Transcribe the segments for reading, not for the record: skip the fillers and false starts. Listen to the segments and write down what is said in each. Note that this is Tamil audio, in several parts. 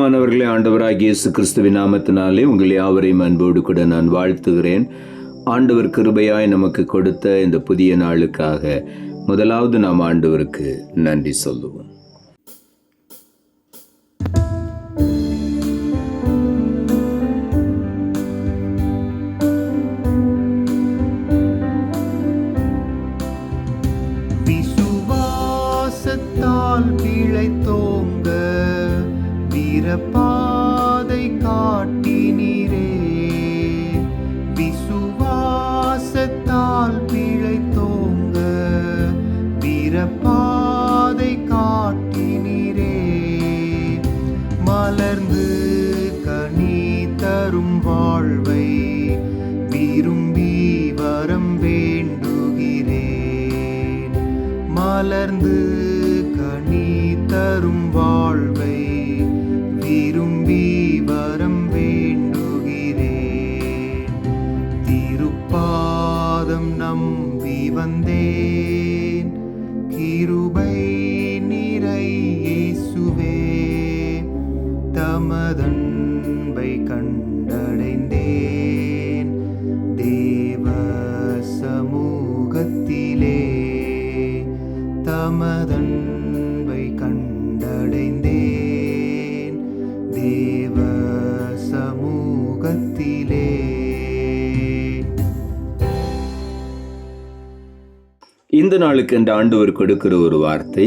பிரியமானவர்களே, ஆண்டவராகிய இயேசு கிறிஸ்துவின் நாமத்தினாலே உங்கள் யாவரையும் அன்போடு கூட நான் வாழ்த்துகிறேன். ஆண்டவர் கிருபையாய் நமக்கு கொடுத்த இந்த புதிய நாளுக்காக முதலாவது நாம் ஆண்டவருக்கு நன்றி சொல்லுவோம். விசுவாசத்தால் பிழைத்தோங்க வீரபாதை காட்டினீரே. விசுவாசத்தால் பிழைத்தோங்க வீரபாதை காட்டினீரே. மலர்ந்து கனி தரும் வாழ்வை விரும்பி வரம் வேண்டுகிறேன். மலர்ந்து கனி தரும் வாழ்வை விரும்பி வரம் வேண்டுகிறேன். திருப்பாதம் நம்பி வந்தேன், கிருபை நிறை இயேசுவே. தமதன்பை கண்டடைந்தேன் தேவ சமூகத்திலே. தமதன்பை கண்டடைந்தேன் தேவ சமூகத்திலே. இந்த நாளுக்கு என்று ஆண்டவர் கொடுக்கிற ஒரு வார்த்தை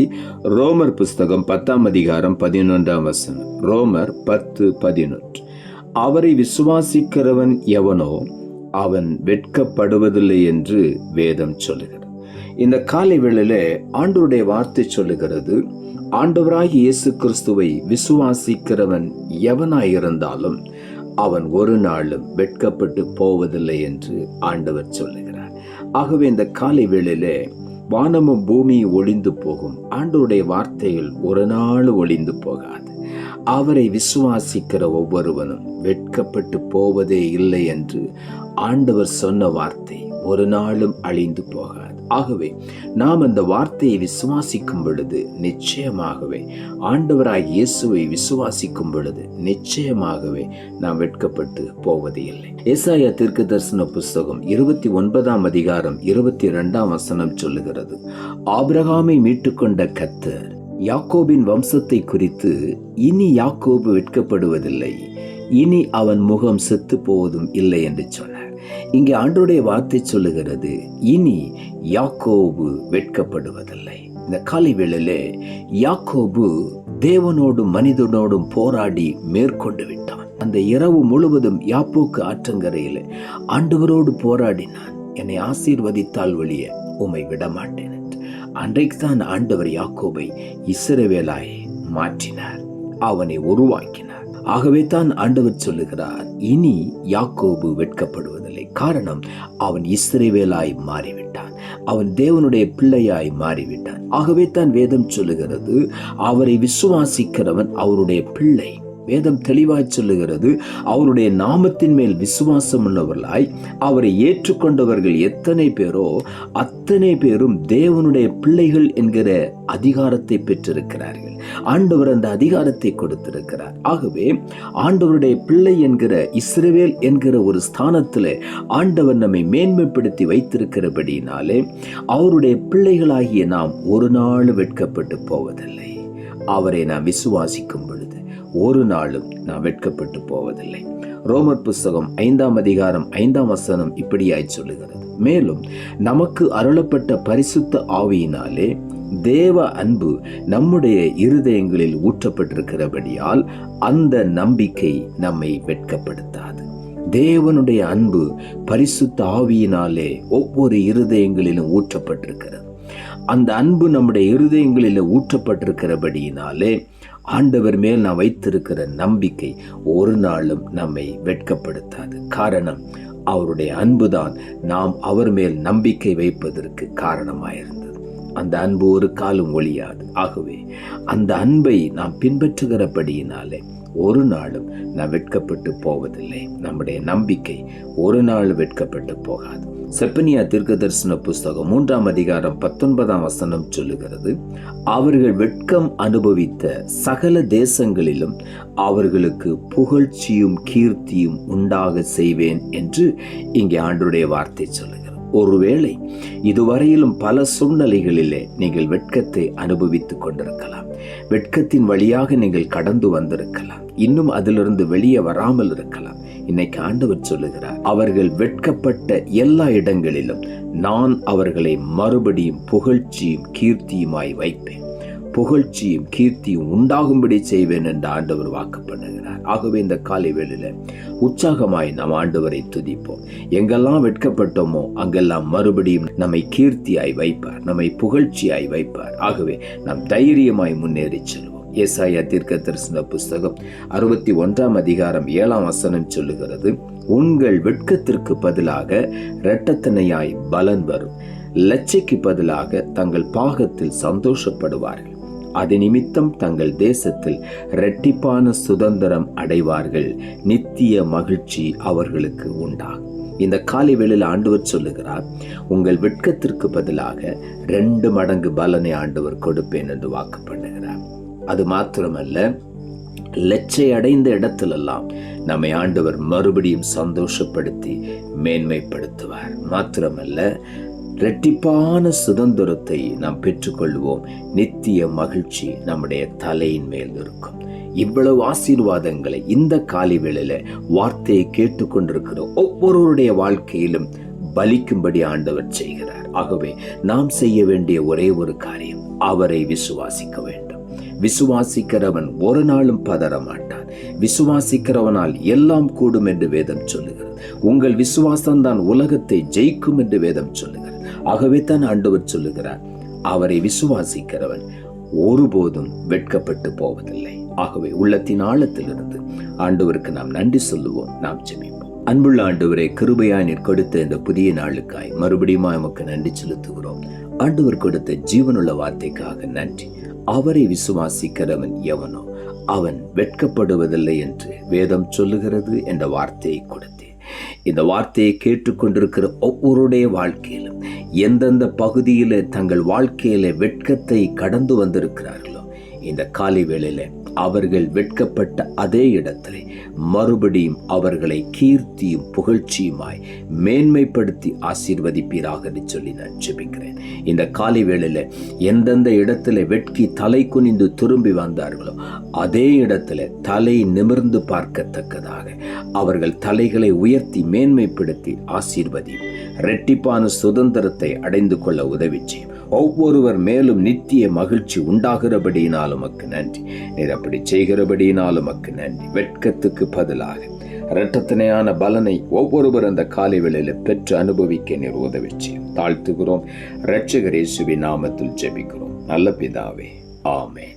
ரோமர் புஸ்தகம் 10ஆம் அதிகாரம் 11ஆம் வசனம். ரோமர் 10:11. அவரை விசுவாசிக்கிறவன் எவனோ அவன் வெட்கப்படுவதில்லை என்று வேதம் சொல்லுகிறது. இந்த காலை வேளையில ஆண்டவருடைய வார்த்தை சொல்லுகிறது, ஆண்டவராகிய இயேசு கிறிஸ்துவை விசுவாசிக்கிறவன் எவனாயிருந்தாலும் அவன் ஒரு நாளும் வெட்கப்பட்டு போவதில்லை என்று ஆண்டவர் சொல்லுகிறார். ஆகவே இந்த காலை வேளையில வானமும் பூமியும் ஒளிந்து போகும், ஆண்டவருடைய வார்த்தைகள் ஒரு நாள் ஒளிந்து போகாது. அவரை விசுவாசிக்கிற ஒவ்வொருவனும் வெட்கப்பட்டு போவதே இல்லை என்று ஆண்டவர் சொன்ன வார்த்தை ஒரு நாளும் அழிந்து போகாது. ஆகவே நாம் அந்த வார்த்தையை விசுவாசிக்கும் பொழுது நிச்சயமாகவே, ஆண்டவராய் இயேசுவை விசுவாசிக்கும் பொழுது நிச்சயமாகவே நாம் வெட்கப்பட்டு போவதே இல்லை. ஏசாயா தீர்க்கதரிசன புஸ்தகம் 29ஆம் அதிகாரம் 22ஆம் வசனம் சொல்லுகிறது, ஆபிரகாமை மீட்டுக்கொண்ட கர்த்தர் யாக்கோபின் வம்சத்தை குறித்து, இனி யாக்கோபு வெட்கப்படுவதில்லை, இனி அவன் முகம் செத்து போவதும் இல்லை என்று சொன்னார். இங்கே ஆண்டவருடைய வார்த்தை சொல்லுகிறது, இனி யாக்கோபு வெட்கப்படுவதில்லை. இந்த காலை வேளையிலே யாக்கோபு தேவனோடும் மனிதனோடும் போராடி மேற்கொண்டு விட்டான். அந்த இரவு முழுவதும் யாப்போக்கு ஆற்றங்கரையிலே ஆண்டவரோடு போராடினான். என்னை ஆசீர்வதித்தால் ஒழிய உம்மை விடமாட்டேன் என்று. அன்றைக்கு தான் ஆண்டவர் யாக்கோபை இஸ்ரவேலாய் மாற்றினார், அவனை உருவாக்கினார். ஆகவே தான் ஆண்டவர் சொல்லுகிறார், இனி யாக்கோபு வெட்கப்படுவதில்லை. காரணம், அவன் இஸ்ரவேலாய் மாறிவிட்டான், அவன் தேவனுடைய பிள்ளையாய் மாறிவிட்டான். ஆகவே தான் வேதம் சொல்லுகிறது, அவரை விசுவாசிக்கிறவன் அவருடைய பிள்ளை. வேதம் தெளிவாய் சொல்லுகிறது, அவருடைய நாமத்தின் மேல் விசுவாசம் உள்ளவர்களாய் அவரை ஏற்றுக்கொண்டவர்கள் எத்தனை பேரோ அத்தனை பேரும் தேவனுடைய பிள்ளைகள் என்கிற அதிகாரத்தை பெற்றிருக்கிறார்கள். ஆண்டவர் அந்த அதிகாரத்தை கொடுத்திருக்கிறார். ஆகவே ஆண்டவருடைய பிள்ளை என்கிற இஸ்ரவேல் என்கிற ஒரு ஸ்தானத்தில் ஆண்டவர் நம்மை மேன்மைப்படுத்தி வைத்திருக்கிறபடினாலே அவருடைய பிள்ளைகளாகிய நாம் ஒரு நாள் வெட்கப்பட்டு போவதில்லை. அவரை நாம் விசுவாசிக்கும் பொழுது ஒரு நாளும் நாம் வெட்கப்பட்டு போவதில்லை. ரோமர் புஸ்தகம் 5ஆம் அதிகாரம் 5ஆம் வசனம் இப்படியாய் சொல்லுகிறது, மேலும் நமக்கு அருளப்பட்ட பரிசுத்த ஆவியினாலே தேவ அன்பு நம்முடைய இருதயங்களில் ஊற்றப்பட்டிருக்கிறபடியால் அந்த நம்பிக்கை நம்மை வெட்கப்படுத்தாது. தேவனுடைய அன்பு பரிசுத்த ஆவியினாலே ஒவ்வொரு இருதயங்களிலும் ஊற்றப்பட்டிருக்கிறது. அந்த அன்பு நம்முடைய இருதயங்களில் ஊற்றப்பட்டிருக்கிறபடியினாலே ஆண்டவர் மேல் நாம் வைத்திருக்கிற நம்பிக்கை ஒரு நாளும் நம்மை வெட்கப்படுத்தாது. காரணம், அவருடைய அன்புதான் நாம் அவர் மேல் நம்பிக்கை வைப்பதற்கு காரணமாயிருந்தது. அந்த அன்பு ஒரு காலம் ஒழியாது. ஆகவே அந்த அன்பை நாம் பின்பற்றுகிறபடியினாலே ஒரு நாளும் நாம் வெட்கப்பட்டு போவதில்லை. நம்முடைய நம்பிக்கை ஒரு நாள் வெட்கப்பட்டு போகாது. செப்பனியா தீர்க்கதரிசன புஸ்தகம் 3ஆம் அதிகாரம் 19ஆம் வசனம் சொல்லுகிறது, அவர்கள் வெட்கம் அனுபவித்த சகல தேசங்களிலும் அவர்களுக்கு புகழ்ச்சியும் கீர்த்தியும் உண்டாக செய்வேன் என்று இங்கே ஆண்டவருடைய வார்த்தை சொல்லுகிறது. ஒருவேளை இதுவரையிலும் பல சூழ்நிலைகளிலே நீங்கள் வெட்கத்தை அனுபவித்துக் கொண்டிருக்கலாம். வெட்கத்தின் வழியாக நீங்கள் கடந்து வந்திருக்கலாம். இன்னும் அதிலிருந்து வெளியே வராமல் இருக்கலாம். இன்னைக்கு ஆண்டவர் சொல்லுகிறார், அவர்கள் வெட்கப்பட்ட எல்லா இடங்களிலும் நான் அவர்களை மறுபடியும் புகழ்ச்சியும் கீர்த்தியுமாய் வைப்பேன், புகழ்ச்சியும் கீர்த்தியும் உண்டாகும்படி செய்வேன் என்று ஆண்டவர் வாக்கு பண்ணுகிறார். ஆகவே இந்த காலை வேளையில உற்சாகமாய் நாம் ஆண்டவரை துதிப்போம். எங்கெல்லாம் வெட்கப்பட்டோமோ அங்கெல்லாம் மறுபடியும் நம்மை கீர்த்தியாய் வைப்பார், நம்மை புகழ்ச்சியாய் வைப்பார். ஆகவே நாம் தைரியமாய் முன்னேறி செல்வோம். ஏசாயா தீர்க்கதரிசன புஸ்தகம் 61ஆம் அதிகாரம் 7ஆம் வசனம் சொல்லுகிறது, உங்கள் வெட்கத்திற்கு பதிலாக இரட்டத்தனையாய் பலன் வரும், லட்சைக்கு பதிலாக தங்கள் பாகத்தில் சந்தோஷப்படுவார்கள், அது நிமித்தம் தங்கள் தேசத்தில் இரட்டிப்பான சுதந்திரம் அடைவார்கள், நித்திய மகிழ்ச்சி அவர்களுக்கு உண்டாகும். இந்த காலை வேளையில் ஆண்டவர் சொல்லுகிறார், உங்கள் வெட்கத்திற்கு பதிலாக 2 மடங்கு பலனை ஆண்டவர் கொடுப்பேன் என்று வாக்கு பண்ணுகிறார். அது மாத்திரமல்ல, லட்சை அடைந்த இடத்திலெல்லாம் நம்மை ஆண்டவர் மறுபடியும் சந்தோஷப்படுத்தி மேன்மைப்படுத்துவார். மாத்திரமல்ல, இரட்டிப்பான சுதந்திரத்தை நாம் பெற்றுக்கொள்வோம். நித்திய மகிழ்ச்சி நம்முடைய தலையின் மேல் இருக்கும். இவ்வளவு ஆசீர்வாதங்களை இந்த காலை வேளையில வார்த்தையை கேட்டுக்கொண்டிருக்கிற ஒவ்வொருவருடைய வாழ்க்கையிலும் பலிக்கும்படி ஆண்டவர் செய்கிறார். ஆகவே நாம் செய்ய வேண்டிய ஒரே ஒரு காரியம், அவரை விசுவாசிக்க வேண்டும். விசுவாசிக்கிறவன் ஒரு நாளும் பதற மாட்டான். விசுவாசிக்கிறவனால் எல்லாம் கூடும் என்று வேதம் சொல்லுகிறது. உங்கள் விசுவாசம்தான் உலகத்தை ஜெயிக்கும் என்று வேதம் சொல்லுகிறது. ஆகவே தான் ஆண்டவர் சொல்லுகிறார், அவரை விசுவாசிக்கிறவன் ஒருபோதும் வெட்கப்பட்டு போவதில்லை. ஆகவே உள்ளத்தின் ஆழத்திலிருந்து ஆண்டவருக்கு நாம் நன்றி சொல்லுவோம். நாம் ஜெபிப்போம். அன்புள்ள ஆண்டவரே, கிருபையாய் நீர் கொடுத்த இந்த புதிய நாளுக்காய் மறுபடியும் உமக்கு நன்றி செலுத்துகிறோம். ஆண்டவர் கொடுத்த ஜீவனுள்ள வார்த்தைக்காக நன்றி. அவரை விசுவாசிக்கிறவன் எவனோ அவன் வெட்கப்படுவதில்லை என்று வேதம் சொல்லுகிறது என்ற வார்த்தையை கொடுத்தேன். இந்த வார்த்தையை கேட்டுக்கொண்டிருக்கிற ஒவ்வொருடைய வாழ்க்கையிலும் எந்தெந்த பகுதியில தங்கள் வாழ்க்கையில வெட்கத்தை கடந்து வந்திருக்கிறார்களோ, இந்த காலை வேளையில அவர்கள் வெட்கப்பட்ட அதே இடத்திலே மறுபடியும் அவர்களை கீர்த்தியும் புகழ்ச்சியுமாய் மேன்மைப்படுத்தி ஆசீர்வதிப்பீராக என்று சொல்லி நான் ஜெபிக்கிறேன். இந்த காலை வேளையில எந்தெந்த இடத்துல வெட்கி தலை குனிந்து திரும்பி வந்தார்களோ அதே இடத்துல தலை நிமிர்ந்து பார்க்கத்தக்கதாக அவர்கள் தலைகளை உயர்த்தி மேன்மைப்படுத்தி ஆசீர்வதி, இரட்டிப்பான சுதந்திரத்தை அடைந்து கொள்ள உதவி செய்யும். ஒவ்வொருவர் மேலும் நித்திய மகிழ்ச்சி உண்டாகிறபடியினால் உமக்கு நன்றி. நீர் அப்படி செய்கிறபடியினால் உமக்கு நன்றி. வெட்கத்துக்கு பதிலாக இரட்டத்தனையான பலனை ஒவ்வொருவர் அந்த காலை வேளையில பெற்று அனுபவிக்க நீர் உதவி செய்யும். தாழ்த்துகிறோம். இரட்சகர் இயேசுவின் நாமத்தில் ஜெபிக்கிறோம் நல்ல பிதாவே, ஆமென்.